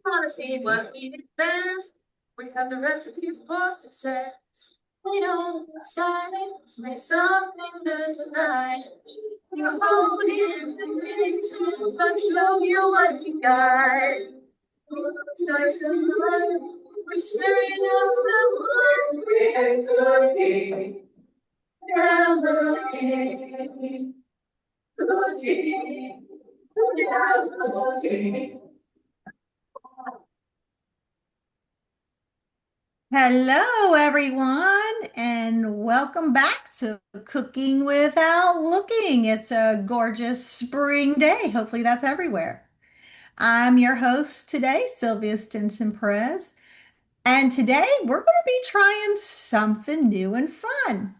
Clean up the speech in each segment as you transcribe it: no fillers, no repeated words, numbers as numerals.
Want to see what we do best? We have the recipe for success. We don't decide to make something good tonight. You're holding the minute to show you what you got. Choice of love, we're sharing up the one we're cooking. Now looking, cooking, now looking. Hello, everyone, and welcome back to Cooking Without Looking. It's a gorgeous spring day. Hopefully, that's everywhere. I'm your host today, Sylvia Stinson-Perez, and today we're going to be trying something new and fun.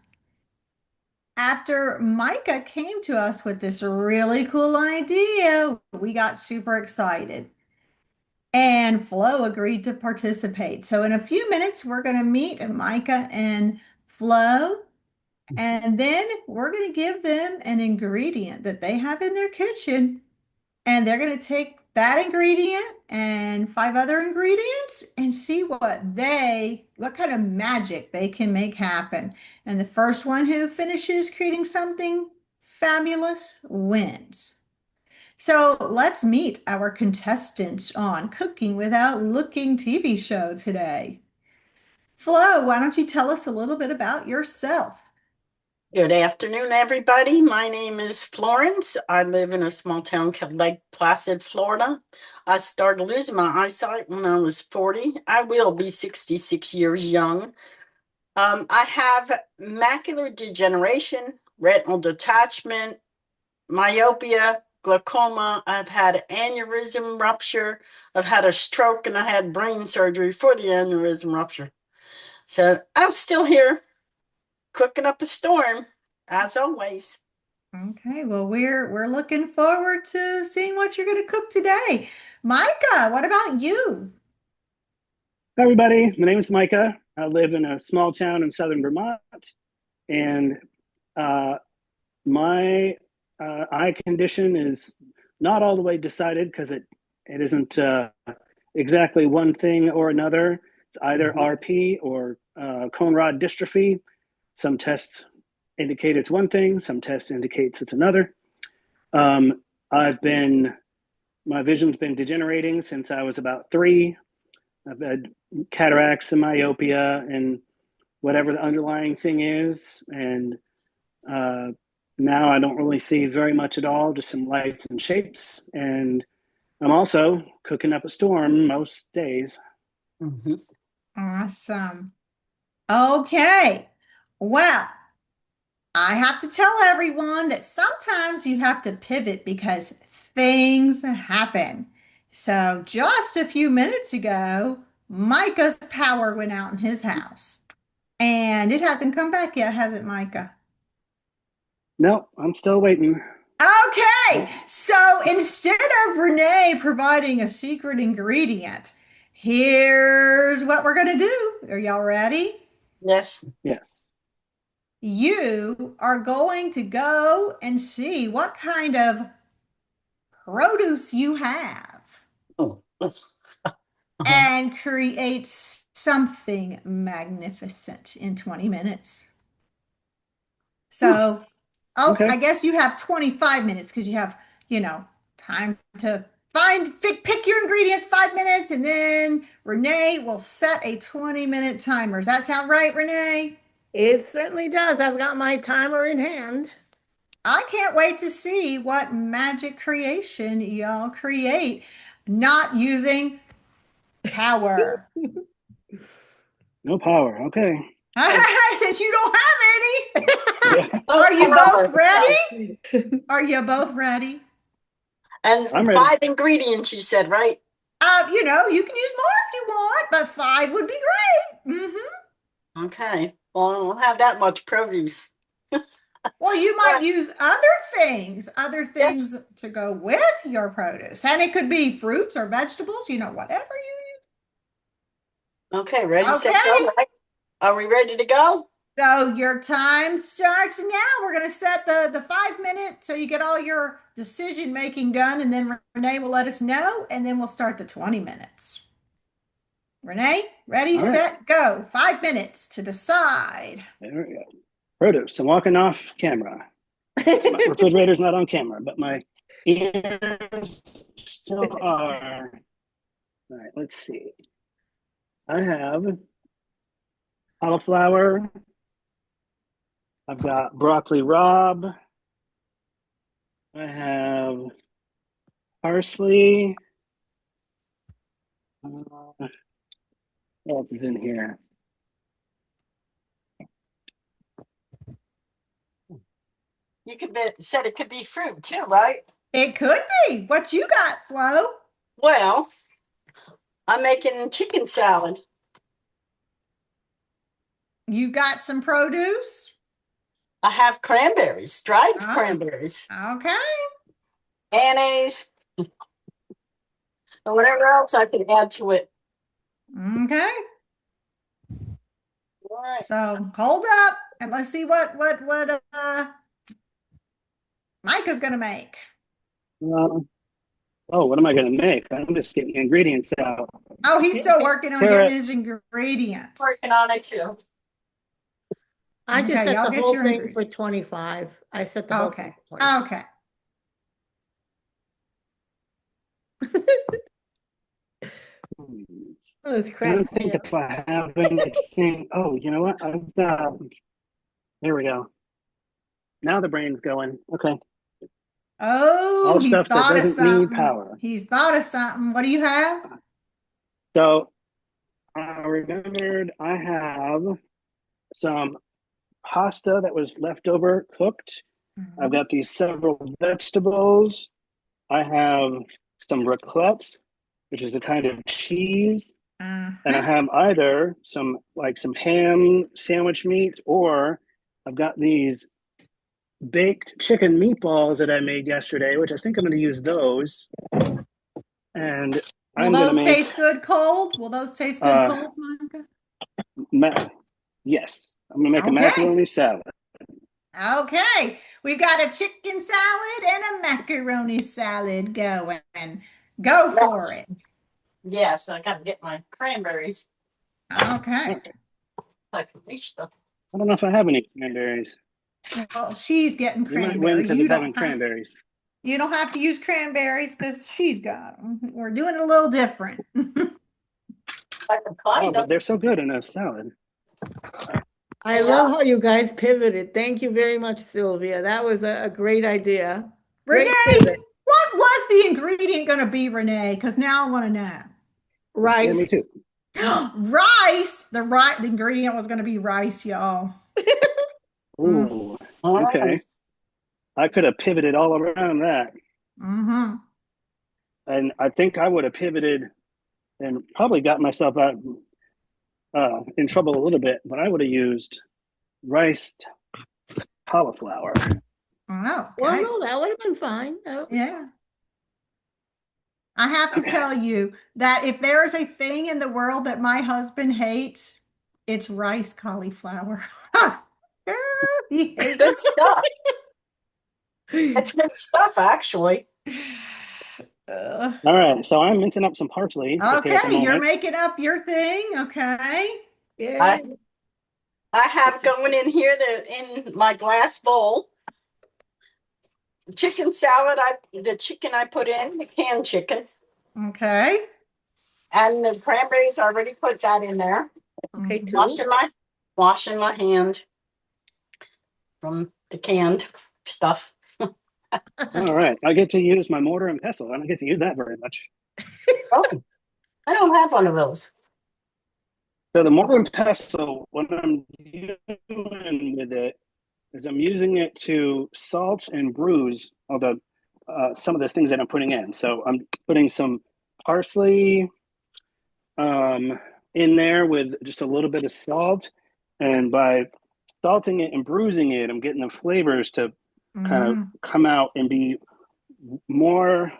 After Micah came to us with this really cool idea, we got super excited. And Flo agreed to participate. So in a few minutes, we're going to meet Micah and Flo, and then we're going to give them an ingredient that they have in their kitchen, and they're going to take that ingredient and five other ingredients and see what kind of magic they can make happen. And the first one who finishes creating something fabulous wins. So let's meet our contestants on Cooking Without Looking TV show today. Flo, why don't you tell us a little bit about yourself? Good afternoon, everybody. My name is Florence. I live in a small town called Lake Placid, Florida. I started losing my eyesight when I was 40. I will be 66 years young. I have macular degeneration, retinal detachment, myopia, glaucoma. I've had aneurysm rupture. I've had a stroke and I had brain surgery for the aneurysm rupture. So I'm still here cooking up a storm, as always. Okay, well, we're looking forward to seeing what you're going to cook today. Micah, what about you? Hi, everybody. My name is Micah. I live in a small town in southern Vermont, and uh, my eye condition is not all the way decided because it isn't exactly one thing or another. It's either RP or cone rod dystrophy. Some tests indicate it's one thing. Some tests indicates it's another. I've been my vision's been degenerating since I was about 3. I've had cataracts and myopia and whatever the underlying thing is. And uh, now I don't really see very much at all, just some lights and shapes. And I'm also cooking up a storm most days. Mm-hmm. Awesome. Okay. Well, I have to tell everyone that sometimes you have to pivot because things happen. So just a few minutes ago, Micah's power went out in his house. And it hasn't come back yet, has it, Micah? No, I'm still waiting. Okay, so instead of Renee providing a secret ingredient, here's what we're going to do. Are y'all ready? Yes. Yes. You are going to go and see what kind of produce you have Oh. and create something magnificent in 20 minutes. Yes. So, oh, Okay. I guess you have 25 minutes because you have, time to pick your ingredients 5 minutes, and then Renee will set a 20-minute timer. Does that sound right, Renee? It certainly does. I've got my timer in hand. I can't wait to see what magic creation y'all create, not using power. No power. Okay. Since you don't have any, Yeah, Oh, are you power. both ready? Are you both ready? I'm And ready. 5 ingredients, you said, right? You can use more if you want, but five would be great. Okay. Well, I don't have that much produce. Well, you might Right. use other Yes. things to go with your produce. And it could be fruits or vegetables, whatever you Okay. Ready, use. set, go. Okay. Right? Are we ready to go? So your time starts now. We're going to set the 5 minute so you get all your decision making done, and then Renee will let us know, and then we'll start the 20 minutes. Renee, ready, All right. set, go. 5 minutes to decide. There we go. Produce. I'm walking off camera. My refrigerator's not on camera, but my ears still are. All right, let's see. I have cauliflower. I've got broccoli rabe. I have parsley. What else is in here? You could said it could be fruit too, right? It could be. What you got, Flo? Well, I'm making chicken salad. You got some produce? I have cranberries, dried cranberries, Okay. mayonnaise, and whatever else I can add to it. Okay. All right. So hold up and let's see what Micah's gonna make. Oh, what am I going to make? I'm just getting ingredients out. Oh, he's still working on getting his ingredients. Working on it too. I just Okay, set y'all the get whole your thing ingredients. for 25. I set the whole Okay. thing for 25. Okay. Oh, it's I crap. don't think if I have anything. Oh, you know what? I've got. There we go. Now the brain's going. Okay. Oh, All he's stuff that thought of doesn't need something. power. He's thought of something. What do you have? So I remembered I have some pasta that was left over cooked. I've got these several vegetables. I have some raclette, which is a kind of cheese. And I have either some ham sandwich meat, or I've got these baked chicken meatballs that I made yesterday, which I think I'm going to use those. And Will those taste good cold? Will those taste good cold, Monica? Yes, I'm going to make a macaroni salad. Okay, we've got a chicken salad and a macaroni salad going. Go for it. Yes, I got to get my cranberries. Okay. I can reach them. I don't know if I have any cranberries. Well, she's getting You might win cranberries. because of having cranberries. You don't have to use cranberries because she's got them. We're doing it a little different. But they're so good in a salad. I love how you guys pivoted. Thank you very much, Sylvia. That was a great idea. Great Renee, pivot. what was the ingredient going to be, Renee? Because now I want to know. Rice. Yeah, me too. Rice. The ingredient was going to be rice, y'all. Ooh, okay. I could have pivoted all around that. Mm-hmm. And I think I would have pivoted and probably got myself out in trouble a little bit, but I would have used riced cauliflower. Oh, okay. Well, no, that would have been fine. Yeah. I have to tell you that if there is a thing in the world that my husband hates, it's rice cauliflower. It's good stuff. It's good stuff, actually. All right, so I'm mincing up some parsley. Okay, you're making up your thing. Okay. Yeah. I have going in here in my glass bowl. Chicken salad. The chicken I put in, the canned chicken. Okay. And the cranberries, I already put that in there. Okay, too. Washing my hand from the canned stuff. All right, I get to use my mortar and pestle. I don't get to use that very much. Oh, I don't have one of those. So the mortar and pestle, what I'm doing with it is I'm using it to salt and bruise all the some of the things that I'm putting in. So I'm putting some parsley in there with just a little bit of salt, and by salting it and bruising it, I'm getting the flavors to kind of come out and be more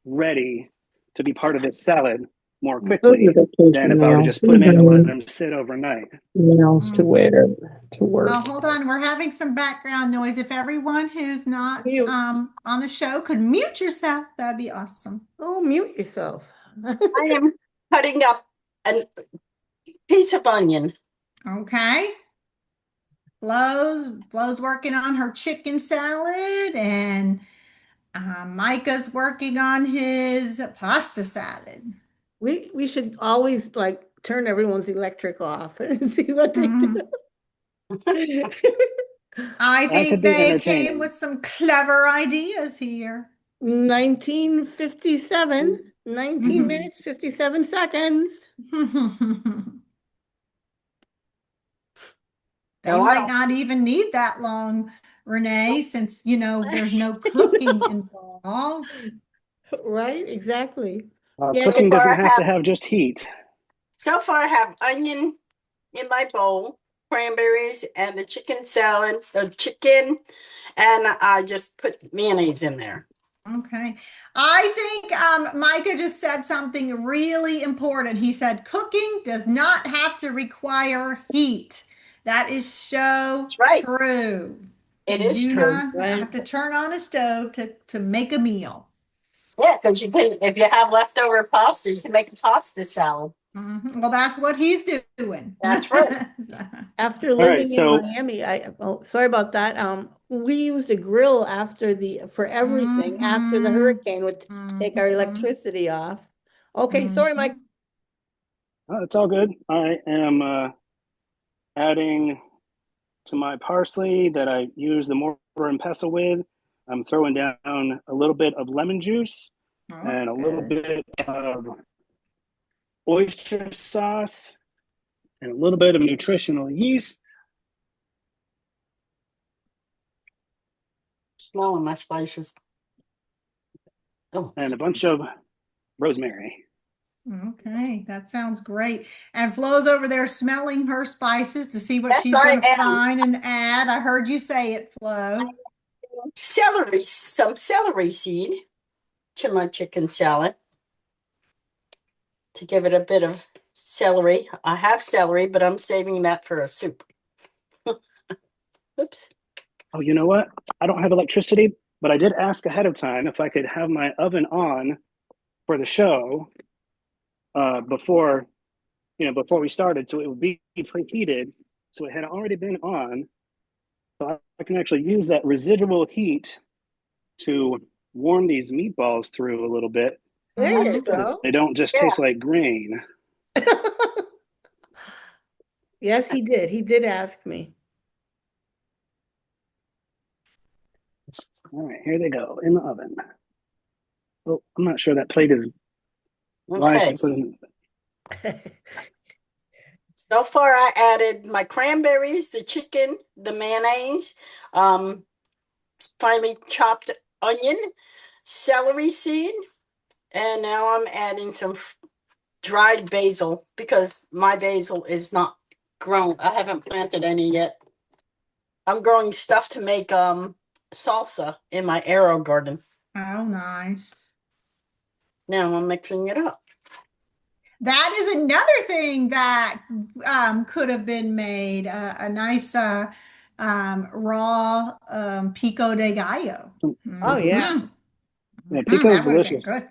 ready to be part of this salad more Those are quickly than vacation if I were to nails. just put them in and let them sit overnight. Nails to wear to work. Oh, hold on. We're having some background noise. If everyone who's not Mute. on the show could mute yourself, that'd be awesome. Oh, mute yourself. I am cutting up a piece of onion. Okay. Flo's working on her chicken salad, and Micah's working on his pasta salad. We should always like turn everyone's electric off and see what they do. I That think could be they entertaining. came with some clever ideas here. 1957, 19 minutes, 57 seconds. They No, I might don't. not even need that long, Renee, since, there's no cooking involved. Right, exactly. Yeah, Cooking So far doesn't I have to have- have just heat. So far, I have onion in my bowl, cranberries, and the chicken salad, the chicken, and I just put mayonnaise in there. Okay. I think Micah just said something really important. He said cooking does not have to require heat. That is so That's right. true. It You is do true. not Right. have to turn on a stove to make a meal. Yeah, because you can, if you have leftover pasta, you can make a pasta salad. Well, that's what he's doing. That's right. After right, living in so- Miami, sorry about that. We used a grill for everything after the hurricane would take our electricity off. Okay, sorry, Mike. Oh, it's all good. I am adding to my parsley that I use the mortar and pestle with. I'm throwing down a little bit of lemon juice and a little bit of oyster sauce and a little bit of nutritional yeast. Smelling my spices. Oh, And a bunch of rosemary. Okay, that sounds great. And Flo's over there smelling her spices to see what Yes, she's I going to am. find and add. I heard you say it, Flo. some celery seed to my chicken salad to give it a bit of celery. I have celery, but I'm saving that for a soup. Oops. Oh, you know what? I don't have electricity, but I did ask ahead of time if I could have my oven on for the show before we started, so it would be preheated. So it had already been on, so I can actually use that residual heat to warm these meatballs through a little bit. There you So go. they don't just taste like grain. Yes, he did. He did ask me. All right, here they go in the oven. Oh, I'm not sure that plate is wise Okay. to put in. So far, I added my cranberries, the chicken, the mayonnaise, finely chopped onion, celery seed, and now I'm adding some dried basil because my basil is not grown. I haven't planted any yet. I'm growing stuff to make salsa in my arrow garden. Oh, nice. Now I'm mixing it up. That is another thing that could have been made, a nice raw pico de gallo. Oh, yeah. Yeah, pico is That would have been delicious. good.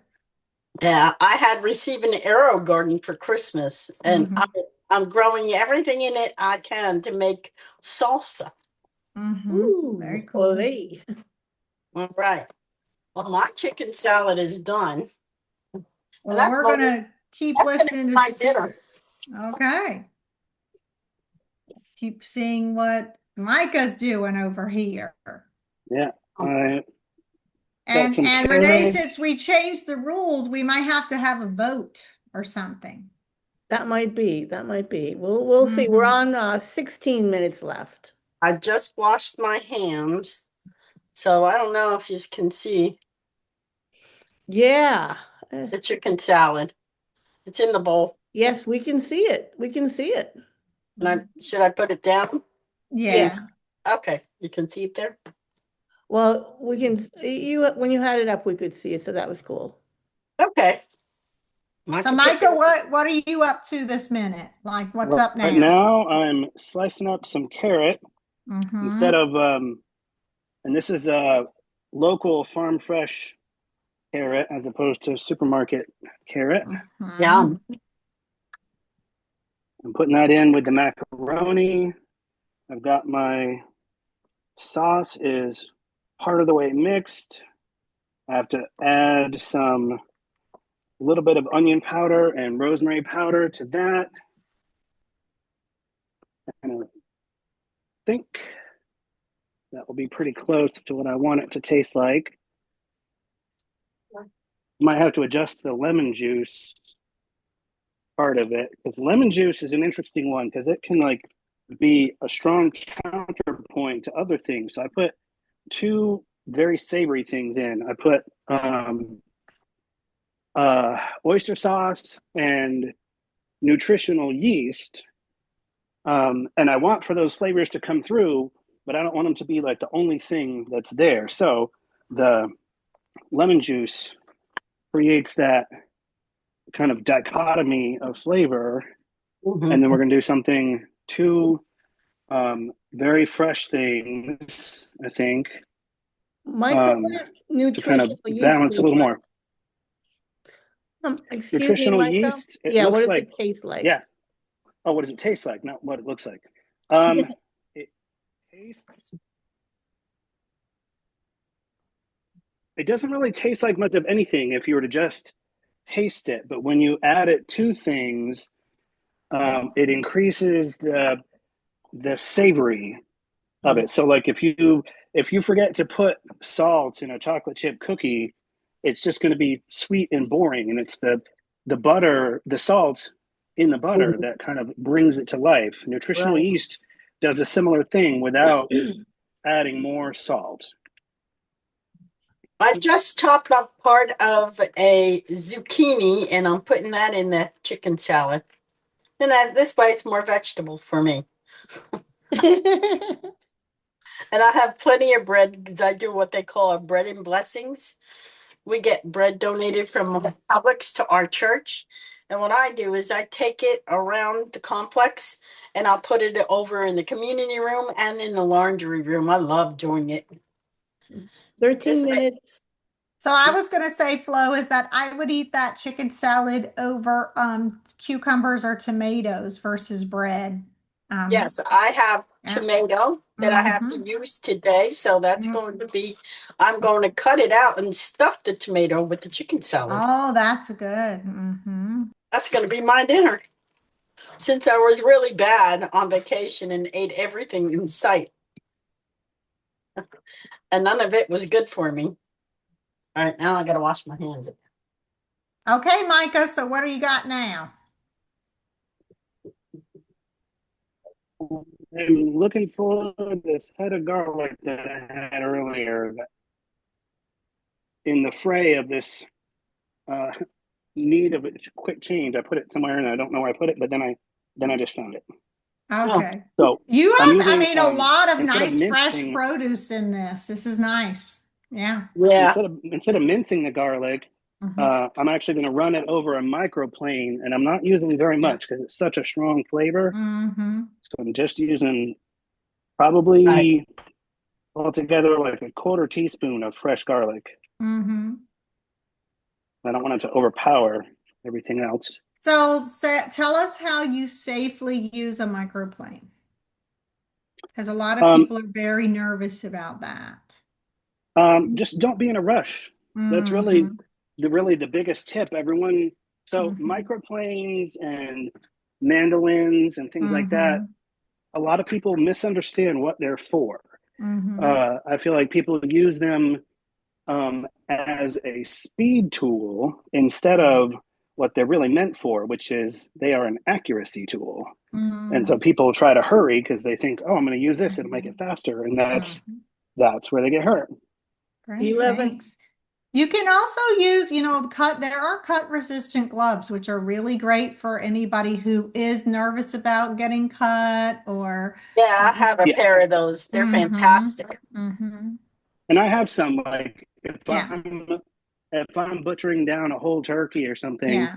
Yeah, I had received an arrow garden for Christmas, and I'm growing everything in it I can to make salsa. Ooh, Very cool. olé. All right. Well, my chicken salad is done. Well, that's we're my- gonna keep That's gonna listening be to my dinner. Okay. Keep seeing what Micah's doing over here. Yeah. Got And some and Renee, carrots. since we changed the rules, we might have to have a vote or something. That might be. We'll see. We're on 16 minutes left. I just washed my hands, so I don't know if you can see Yeah. the chicken salad. It's in the bowl. Yes, we can see it. We can see it. And should I put it down? Yeah. Yes. Okay, you can see it there. Well, we can, when you had it up, we could see it, so that was cool. Okay. So Micah, Micah, what are you up to this minute? Like what's up Right now? now, I'm slicing up some carrot instead of, and this is a local farm fresh carrot as opposed to supermarket carrot. yeah. I'm putting that in with the macaroni. I've got my sauce is part of the way mixed. I have to add a little bit of onion powder and rosemary powder to that. And I think that will be pretty close to what I want it to taste like. Might have to adjust the lemon juice part of it, because lemon juice is an interesting one because it can like be a strong counterpoint to other things. So I put two very savory things in. I put oyster sauce and nutritional yeast, and I want for those flavors to come through, but I don't want them to be like the only thing that's there. So the lemon juice creates that kind of dichotomy of flavor. And then we're going to do something two very fresh things, I think, Micah, what is to kind of nutritional yeast balance a little more. Excuse me, Nutritional Micah? yeast, it Yeah, what looks does like, it taste like? yeah. Oh, what does it taste like? Not what it looks like. It tastes, it doesn't really taste like much of anything if you were to just taste it, but when you add it to things, it increases the savory of it. So like if you forget to put salt in a chocolate chip cookie, it's just going to be sweet and boring, and it's the butter, the salt in the butter that kind of brings it to life. Nutritional Right. yeast does a similar thing without adding more salt. I just chopped up part of a zucchini and I'm putting that in the chicken salad. And this way it's more vegetable for me. And I have plenty of bread because I do what they call a bread and blessings. We get bread donated from Publix to our church. And what I do is I take it around the complex and I'll put it over in the community room and in the laundry room. I love doing it. 13 minutes. So I was going to say, Flo, is that I would eat that chicken salad over cucumbers or tomatoes versus bread. Yes, I have Yeah. tomato that I have to use today. So that's going to be, I'm going to cut it out and stuff the tomato with the chicken salad. Oh, that's good. That's going to be my dinner. Since I was really bad on vacation and ate everything in sight. And none of it was good for me. All right, now I got to wash my hands. Okay, Micah, so what do you got now? I'm looking for this head of garlic that I had earlier in the fray of this need of a quick change. I put it somewhere and I don't know where I put it, but then I just found it. Okay. So you I'm have, using, a lot of instead of nice fresh mincing- produce in this. This is nice. Yeah. Yeah. Instead of mincing the garlic, I'm actually going to run it over a microplane, and I'm not using very much because it's such a strong flavor. So I'm just using probably altogether like a quarter teaspoon of fresh garlic. I don't want it to overpower everything else. So tell us how you safely use a microplane, because a lot of people are very nervous about that. Just don't be in a rush. That's really the biggest tip. Everyone, so microplanes and mandolins and things like that, a lot of people misunderstand what they're for. I feel like people use them as a speed tool instead of what they're really meant for, which is they are an accuracy tool. And so people try to hurry because they think, oh, I'm going to use this and make it faster. And that's where they get hurt. Great, thanks. You can also use, there are cut resistant gloves, which are really great for anybody who is nervous about getting cut or. Yeah, I have a pair of those. They're fantastic. And I have some, like if I'm butchering down a whole turkey or something,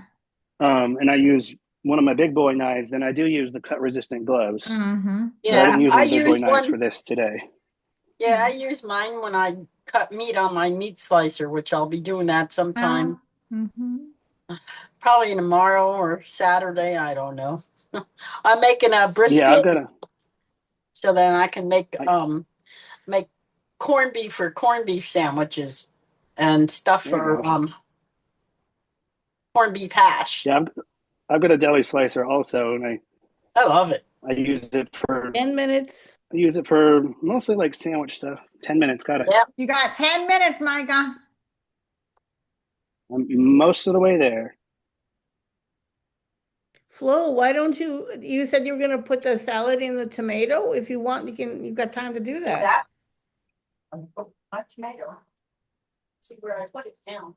and I use one of my big boy knives, then I do use the cut resistant gloves. Mm-hmm. But I Yeah, didn't use I any big boy use knives one. for this today. Yeah, I use mine when I cut meat on my meat slicer, which I'll be doing that sometime. Mm-hmm. Probably tomorrow or Saturday. I don't know. I'm making a Yeah, brisket so then I can make corned beef sandwiches and stuff There you for go. corned beef hash. Yeah, I've got a deli slicer also, and I love it. I use it for 10 minutes. I use it for mostly like sandwich stuff. 10 minutes, got it. Yeah. You got 10 minutes, Micah. I'm most of the way there. Flo, why don't you said you were going to put the salad in the tomato. If you want, you've got time to do that. Yeah. My tomato. See where I put it down.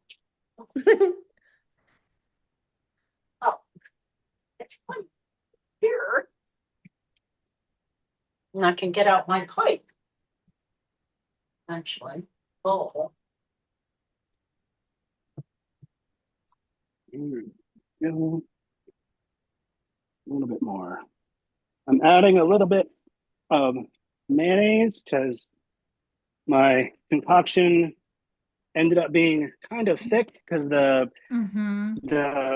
Oh, it's quite here. And I can get out my plate. Actually. Oh. A little bit more. I'm adding a little bit of mayonnaise because my concoction ended up being kind of thick because the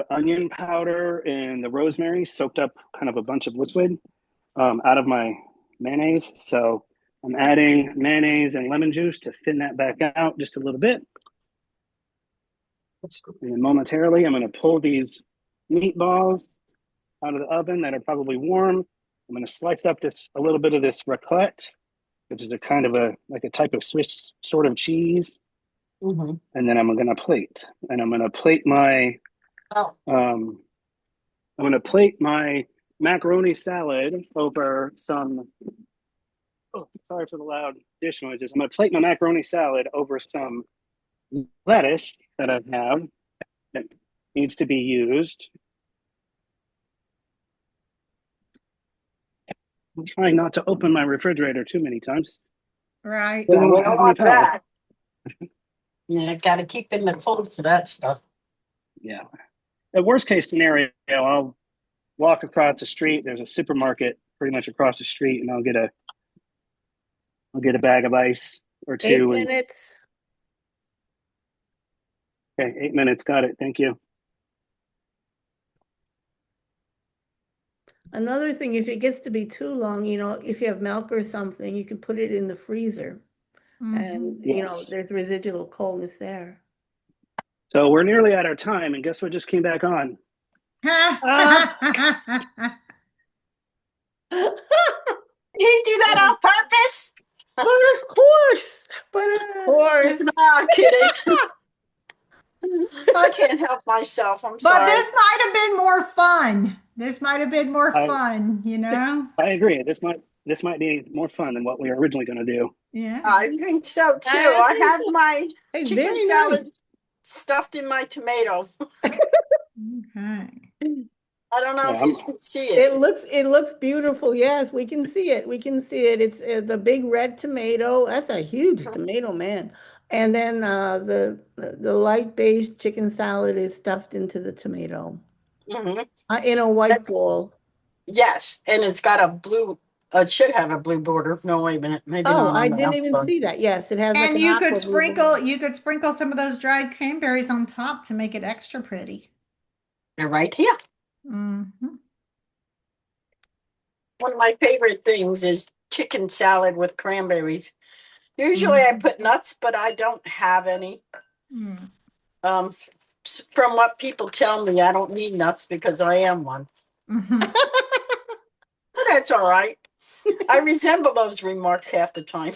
onion powder and the rosemary soaked up kind of a bunch of liquid out of my mayonnaise. So I'm adding mayonnaise and lemon juice to thin that back out just a little bit. And then momentarily, I'm going to pull these meatballs out of the oven that are probably warm. I'm going to slice up a little bit of this raclette, which is a kind of a type of Swiss sort of cheese. Mm-hmm. And then I'm going to plate. And I'm going to plate my I'm going to plate my macaroni salad over some. Oh, sorry for the loud dish noises. I'm going to plate my macaroni salad over some lettuce that I have that needs to be used. I'm trying not to open my refrigerator too many times. Right. Yeah, we don't want that. Yeah, got to keep in the cold for that stuff. Yeah. The worst case scenario, I'll walk across the street. There's a supermarket pretty much across the street, and I'll get a bag of ice or 8 two. minutes. Okay, 8 minutes. Got it. Thank you. Another thing, if it gets to be too long, if you have milk or something, you can put it in the freezer. And, Yes. there's residual coldness there. So we're nearly at our time, and guess what just came back on? Did he do that on purpose? But of course. No, kidding. I can't help myself. I'm sorry. But this might have been more fun. I agree. This might be more fun than what we were originally going to do. Yeah. I think so too. I have my chicken salad stuffed in my tomato. Okay. I don't know if you can see it. It looks beautiful. Yes, we can see it. It's the big red tomato. That's a huge tomato, man. And then the light beige chicken salad is stuffed into the tomato in a white bowl. Yes, and it's got a blue. It should have a blue border. No, wait a minute. Maybe not. I didn't even see that. Yes, it has. And you could sprinkle some of those dried cranberries on top to make it extra pretty. They're right here. Mm-hmm. One of my favorite things is chicken salad with cranberries. Usually I put nuts, but I don't have any. From what people tell me, I don't need nuts because I am one. But that's all right. I resemble those remarks half the time.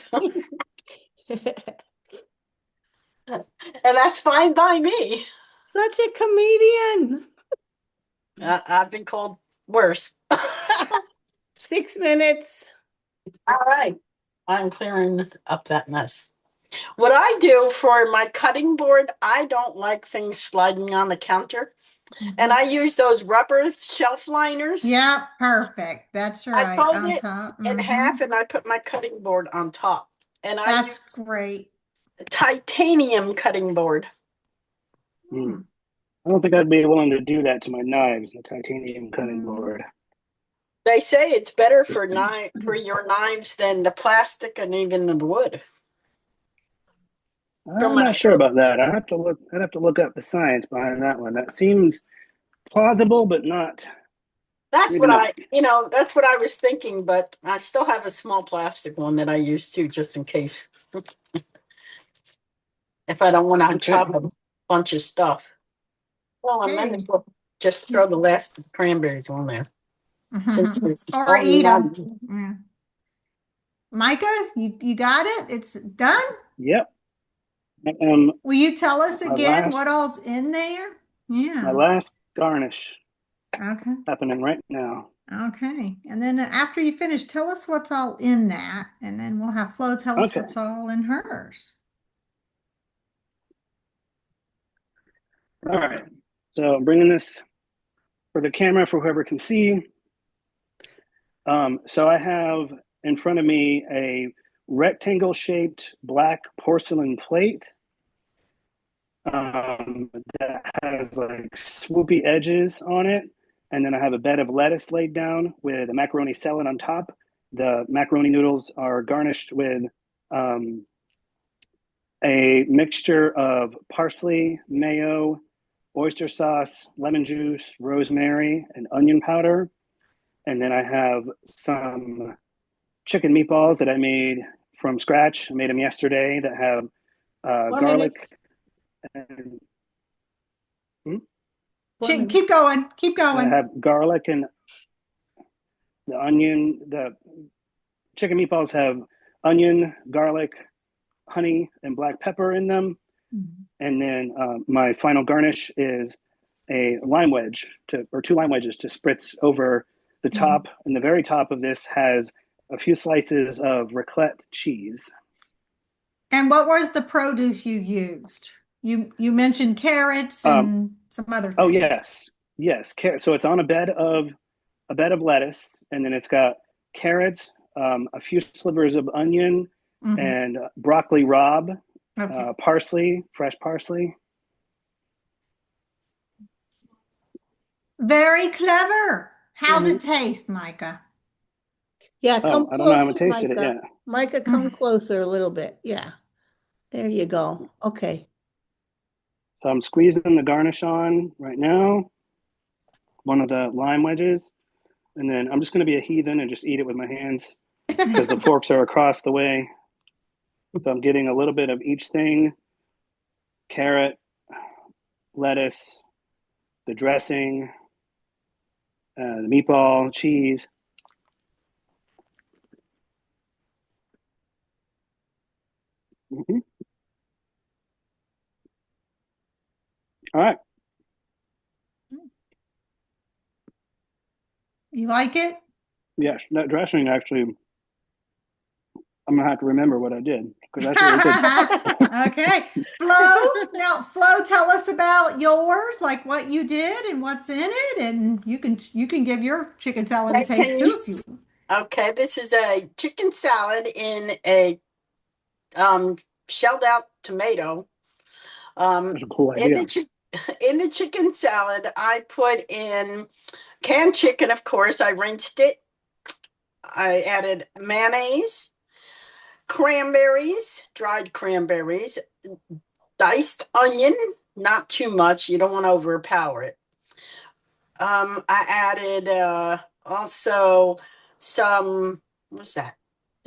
And that's fine by me. Such a comedian. I've been called worse. 6 minutes. All right. I'm clearing up that mess. What I do for my cutting board, I don't like things sliding on the counter. And I use those rubber shelf liners. Yeah, perfect. That's right. I fold on it top. in half and I put my cutting board on top. And That's use great. titanium cutting board. I don't think I'd be willing to do that to my knives, the titanium cutting board. They say it's better for your knives than the plastic and even the wood. I'm not sure about that. I'd have to look up the science behind that one. That seems plausible, but not. That's what that's what I was thinking, but I still have a small plastic one that I use too, just in case. If I don't want to chop a bunch of stuff. Well, I might as well just throw the last cranberries on there. Or eat them. Yeah. Micah, you got it? It's done? Yep. Will you tell us again what all's in there? Yeah. My last garnish. Okay. Happening right now. Okay. And then after you finish, tell us what's all in that. And then we'll have Flo tell us what's all in hers. All right. So I'm bringing this for the camera for whoever can see. So I have in front of me a rectangle shaped black porcelain plate that has like swoopy edges on it. And then I have a bed of lettuce laid down with a macaroni salad on top. The macaroni noodles are garnished with a mixture of parsley, mayo, oyster sauce, lemon juice, rosemary, and onion powder. And then I have some chicken meatballs that I made from scratch. I made them yesterday that have garlic. And, keep going. Keep going. I have garlic and the onion. The chicken meatballs have onion, garlic, honey, and black pepper in them. And then my final garnish is a lime wedge or 2 lime wedges to spritz over the top. And the very top of this has a few slices of raclette cheese. And what was the produce you used? You mentioned carrots and some other things. Oh yes, carrot. So it's on a bed of lettuce, and then it's got carrots, a few slivers of onion, and broccoli rabe, parsley, fresh parsley. Very clever. How's it taste, Micah? Yeah, come I don't know, I haven't closer, tasted it Micah. yet. Micah, come closer a little bit. Yeah. There you go. Okay. So I'm squeezing the garnish on right now, one of the lime wedges, and then I'm just going to be a heathen and just eat it with my hands because the forks are across the way. So I'm getting a little bit of each thing: carrot, lettuce, the dressing, the meatball, cheese. All right. You like it? Yes, that dressing actually, I'm gonna have to remember what I did because that's really good. Okay, Flo, tell us about yours, like what you did and what's in it, and you can give your chicken salad a taste too. Okay, this is a chicken salad in a shelled out tomato. That's a cool idea. In the chicken salad, I put in canned chicken, of course. I rinsed it. I added mayonnaise, cranberries, dried cranberries, diced onion, not too much. You don't want to overpower it. I added also some, what's that?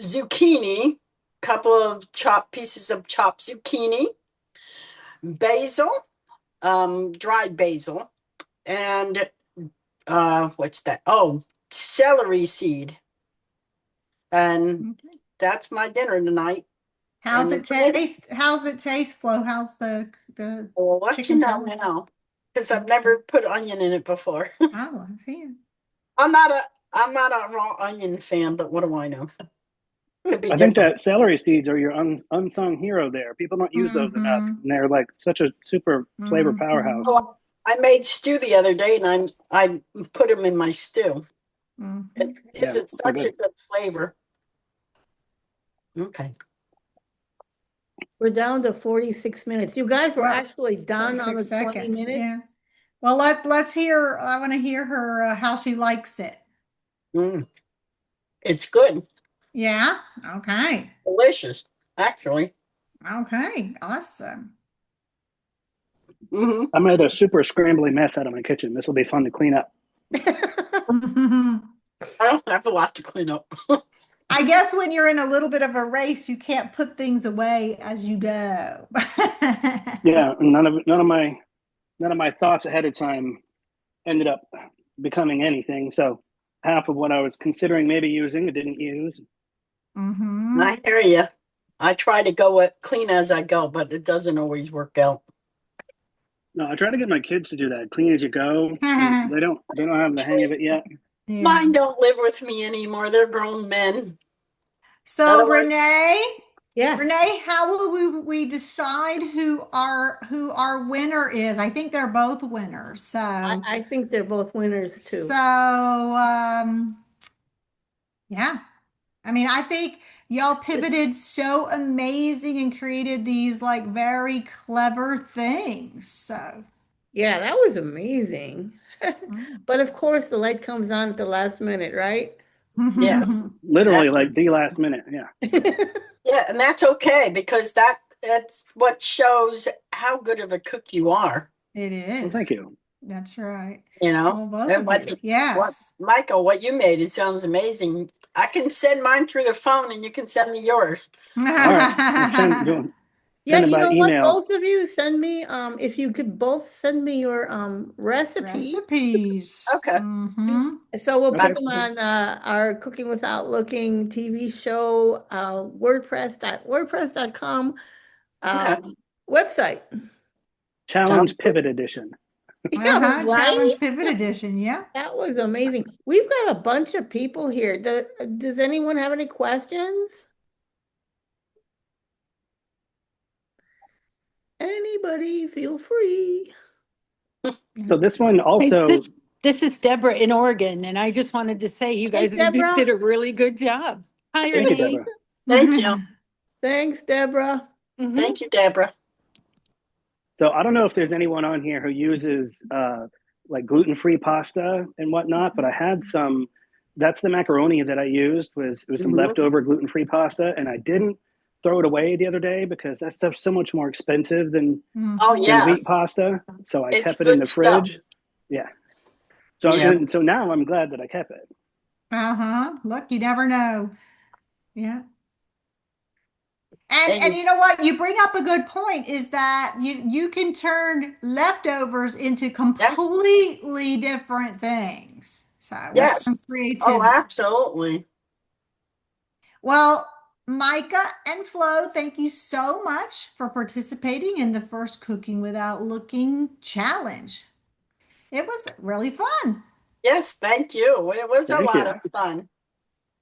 Zucchini, couple of pieces of chopped zucchini, basil, dried basil, and what's that? Oh, celery seed. And that's my dinner tonight. How's it taste? How's it taste, Flo? How's the chicken salad now? Because I've never put onion in it before. Oh, I see. I'm not a raw onion fan, but what do I know? I think that celery seeds are your unsung hero there. People don't use those enough, and they're like such a super flavor powerhouse. Well, I made stew the other day, and I put them in my stew. It's such a good flavor. Okay. We're down to 46 minutes. You guys were actually done on the 20 minutes. Well, let's hear. I want to hear her how she likes it. Mm, it's good. Yeah. Okay. Delicious, actually. Okay. Awesome. Hmm I made a super scrambly mess out of my kitchen. This will be fun to clean up. I don't have a lot to clean up. I guess when you're in a little bit of a race, you can't put things away as you go. Yeah, none of my thoughts ahead of time ended up becoming anything. So half of what I was considering maybe using, I didn't use. Hmm. I hear you. I try to go clean as I go, but it doesn't always work out. No, I try to get my kids to do that, clean as you go. They don't have the hang of it yet. Yeah. Mine don't live with me anymore. They're grown men. So Otherwise, Yes. Renee, how will we decide who our winner is? I think they're both winners. So I think they're both winners too. Yeah. I mean, I think y'all pivoted so amazing and created these like very clever things. So, Yeah, that was amazing. But of course, the light comes on at the last minute, right? yes. Literally, That's like the last minute. Yeah. yeah, and that's okay because that's what shows how good of a cook you are, It Well, thank is. you. That's right. you know. Well, both And of you. what Yes. Michael, what you made, it sounds amazing. I can send mine through the phone and you can send me yours. All right. We'll send Yeah, it you by know what? email. Both of you send me, if you could both send me your recipe. Recipes. Okay. Mm-hmm. So we'll Okay. put them on our Cooking Without Looking TV show, wordpress.com Okay. website. Sounds Challenge good. Pivot Edition. Yeah, Uh-huh. right? Challenge Pivot Edition. Yeah. That was amazing. We've got a bunch of people here. Does anyone have any questions? Anybody, feel free. So this one Hey, also, this is Deborah in Oregon, and I just wanted to say you Hey, guys Deborah. did a really good job. Hi, thank you, Renee. Deborah. Thank you. Thank Deborah. Mhm. Thank you, Deborah. So I don't know if there's anyone on here who uses like gluten-free pasta and whatnot, but I had some. That's the macaroni that I used. It was some Mhm. leftover gluten-free pasta, and I didn't throw it away the other day because that stuff's so much more expensive than Oh, wheat yes. pasta. So I It's kept it in good the stuff. fridge. Yeah. Yeah. So now I'm glad that I kept it. Uh-huh. Look, you never know. Yeah. And And you know what? You bring up a good point is that you can turn leftovers into yes. completely different things. So that's some Yes. Oh, creativity. absolutely. Well, Micah and Flo, thank you so much for participating in the first Cooking Without Looking challenge. It was really fun. Yes, thank you. It was a Thank lot you. of fun.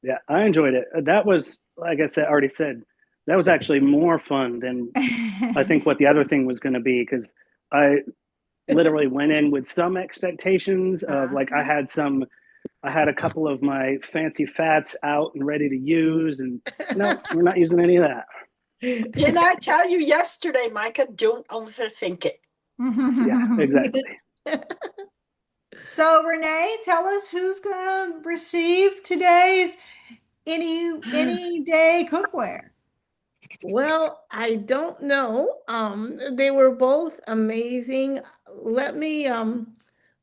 Yeah, I enjoyed it. That was, like I said, already said, that was actually more fun than I think what the other thing was going to be because I literally went in with some expectations of like I had a couple of my fancy fats out and ready to use, and no, we're not using any of that. Didn't I tell you yesterday, Micah? Don't overthink it. Yeah, exactly. So, Renee, tell us who's going to receive today's Anyday Cookware. Well, I don't know. They were both amazing. Let me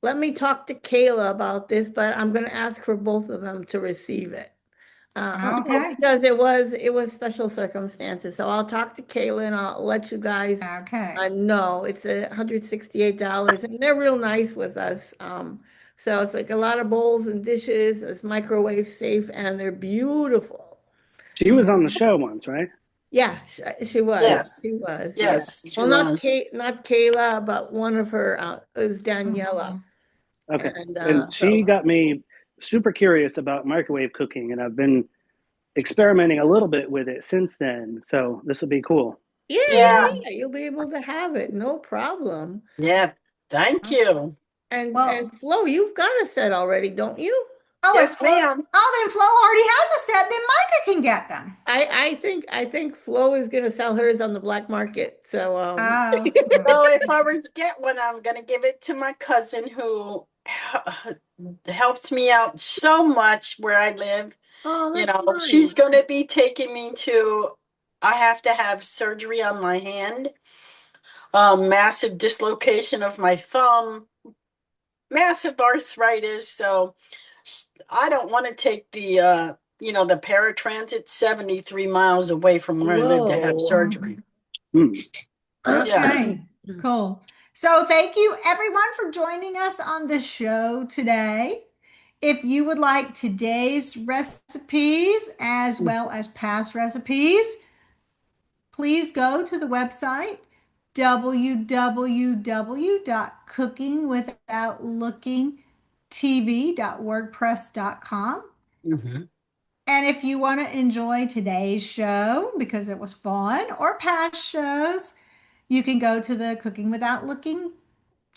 let me talk to Kayla about this, but I'm going to ask for both of them to receive it. Okay. Because it was special circumstances. So I'll talk to Kayla and I'll let you guys Okay. know. It's $168 and they're real nice with us. So it's like a lot of bowls and dishes. It's microwave safe and they're beautiful. She was on the show once, right? Yeah, she was. Yes. She was. Yes. Yeah. She Well, not was. Not Kayla, but one of her is Daniela. Okay. And And she got me super curious about microwave cooking, and I've been experimenting a little bit with it since then. So this will be cool. yeah, Yeah. you'll be able to have it, no problem. Yeah. Thank you. And Well, Flo, you've got a set already, don't you? Yes, Flo, ma'am. then Flo already has a set, then Micah can get them. I think Flo is gonna sell hers on the black market. So Oh. So if I were to get one, I'm going to give it to my cousin who helps me out so much where I live. oh, You that's know, nice. she's going to be taking me to, I have to have surgery on my hand, massive dislocation of my thumb, massive arthritis. So I don't want to take the, the paratransit 73 miles away from where I live to have Whoa. surgery. Hmm. Yes. Okay, cool. So thank you everyone for joining us on the show today. If you would like today's recipes as well as past recipes, please go to the website www.cookingwithoutlookingtv.wordpress.com. Mm-hmm. And if you want to enjoy today's show because it was fun or past shows, you can go to the Cooking Without Looking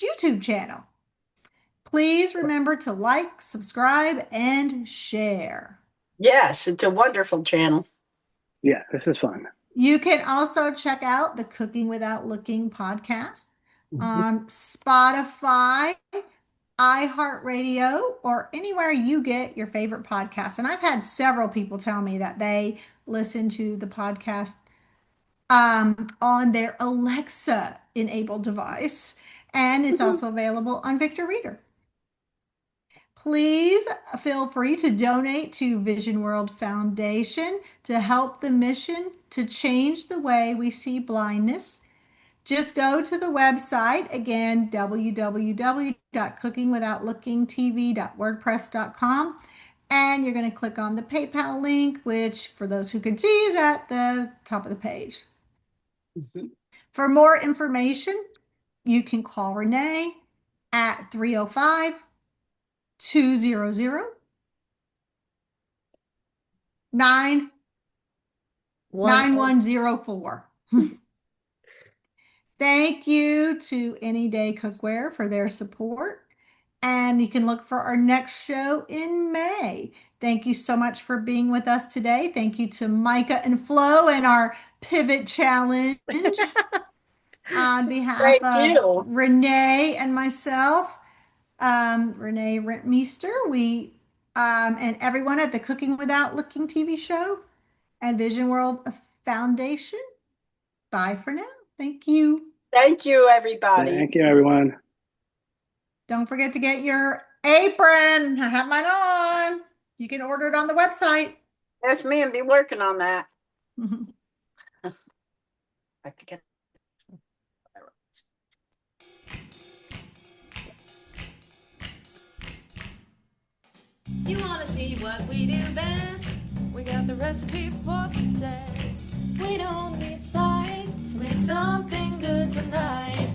YouTube channel. Please remember to like, subscribe, and share. Yes, it's a wonderful channel. Yeah, this is fun. You can also check out the Cooking Without Looking podcast on Spotify, iHeartRadio, or anywhere you get your favorite podcasts. And I've had several people tell me that they listen to the podcast on their Alexa enabled device, and it's also available on Victor Reader. Please feel free to donate to Vision World Foundation to help the mission to change the way we see blindness. Just go to the website again, www.cookingwithoutlookingtv.wordpress.com, and you're going to click on the PayPal link, which for those who can see is at the top of the page. For more information, you can call Renee at 305 200 9104. Thank you to Anyday Cookware for their support. And you can look for our next show in May. Thank you so much for being with us today. Thank you to Micah and Flo and our Pivot Challenge. On behalf Thank of you. Renee and myself, Renee Rentmeester, and everyone at the Cooking Without Looking TV show and Vision World Foundation. Bye for now. Thank you. Thank you, everybody. Thank you, everyone. Don't forget to get your apron. I have mine on. You can order it on the website. Yes, ma'am. Be working on that. I could get. You wanna see what we do best? We got the recipe for success. We don't need sight to make something good tonight.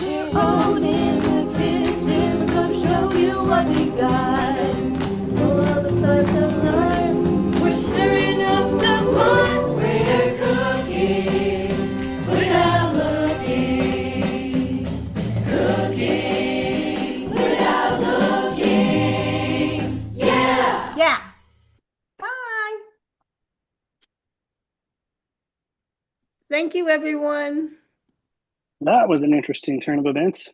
We're all in the kitchen, gonna show you what we got. Full of the spice of life, we're stirring up the pot. We're cooking without looking. Cooking without looking. Yeah! Yeah. Bye. Thank you, everyone. That was an interesting turn of events.